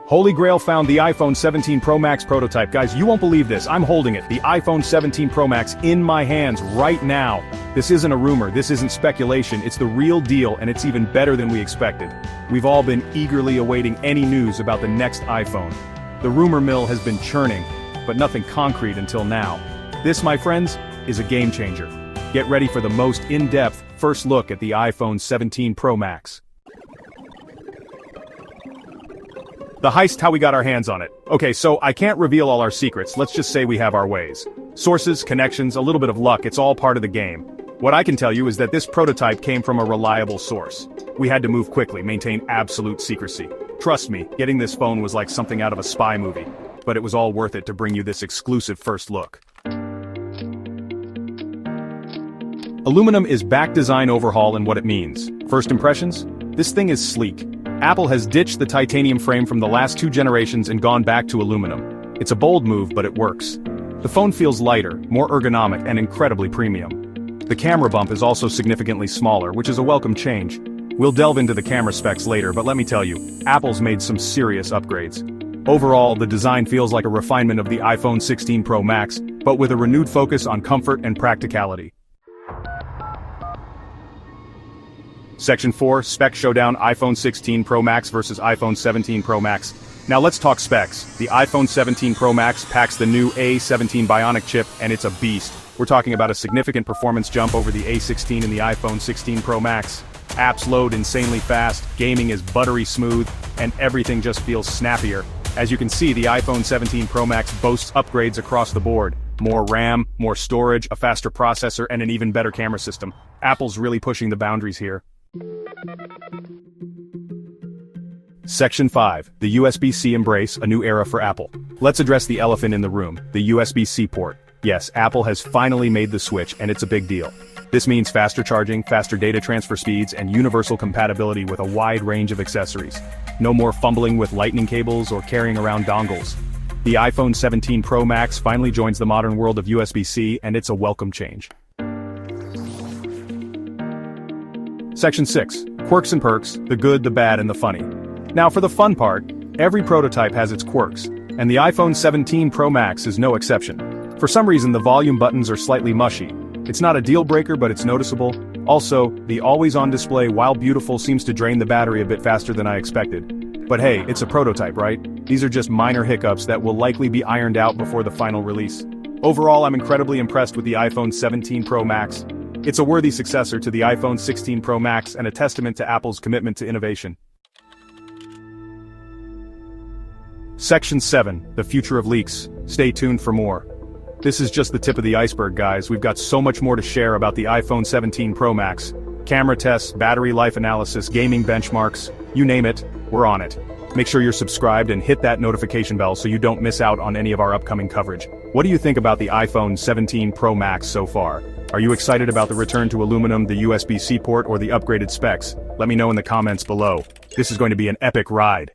Holy Grail found the iPhone 17 Pro Max prototype. Guys, you won't believe this. I'm holding it, the iPhone 17 Pro Max, in my hands right now. This isn't a rumor, this isn't speculation, it's the real deal, and it's even better than we expected. We've all been eagerly awaiting any news about the next iPhone. The rumor mill has been churning, but nothing concrete until now. This, my friends, is a game changer. Get ready for the most in-depth first look at the iPhone 17 Pro Max. The heist, how we got our hands on it. Okay, so I can't reveal all our secrets, let's just say we have our ways. Sources, connections, a little bit of luck, it's all part of the game. What I can tell you is that this prototype came from a reliable source. We had to move quickly, maintain absolute secrecy. Trust me, getting this phone was like something out of a spy movie. But it was all worth it to bring you this exclusive first look. Aluminum is back design overhaul and what it means. First impressions? This thing is sleek. Apple has ditched the titanium frame from the last 2 generations and gone back to aluminum. It's a bold move, but it works. The phone feels lighter, more ergonomic, and incredibly premium. The camera bump is also significantly smaller, which is a welcome change. We'll delve into the camera specs later, but let me tell you, Apple's made some serious upgrades. Overall, the design feels like a refinement of the iPhone 16 Pro Max, but with a renewed focus on comfort and practicality. Section 4, Spec Showdown, iPhone 16 Pro Max versus iPhone 17 Pro Max. Now let's talk specs. The iPhone 17 Pro Max packs the new A17 Bionic chip, and it's a beast. We're talking about a significant performance jump over the A16 and the iPhone 16 Pro Max. Apps load insanely fast, gaming is buttery smooth, and everything just feels snappier. As you can see, the iPhone 17 Pro Max boasts upgrades across the board. More RAM, more storage, a faster processor, and an even better camera system. Apple's really pushing the boundaries here. Section 5, the USB-C embrace, a new era for Apple. Let's address the elephant in the room, the USB-C port. Yes, Apple has finally made the switch, and it's a big deal. This means faster charging, faster data transfer speeds, and universal compatibility with a wide range of accessories. No more fumbling with lightning cables or carrying around dongles. The iPhone 17 Pro Max finally joins the modern world of USB-C, and it's a welcome change. Section 6, Quirks and Perks, the good, the bad, and the funny. Now for the fun part, every prototype has its quirks, and the iPhone 17 Pro Max is no exception. For some reason the volume buttons are slightly mushy. It's not a deal breaker, but it's noticeable. Also, the always-on display, while beautiful, seems to drain the battery a bit faster than I expected. But hey, it's a prototype, right? These are just minor hiccups that will likely be ironed out before the final release. Overall, I'm incredibly impressed with the iPhone 17 Pro Max. It's a worthy successor to the iPhone 16 Pro Max and a testament to Apple's commitment to innovation. Section 7, the future of leaks. Stay tuned for more. This is just the tip of the iceberg, guys. We've got so much more to share about the iPhone 17 Pro Max. Camera tests, battery life analysis, gaming benchmarks, you name it, we're on it. Make sure you're subscribed and hit that notification bell so you don't miss out on any of our upcoming coverage. What do you think about the iPhone 17 Pro Max so far? Are you excited about the return to aluminum, the USB-C port, or the upgraded specs? Let me know in the comments below. This is going to be an epic ride.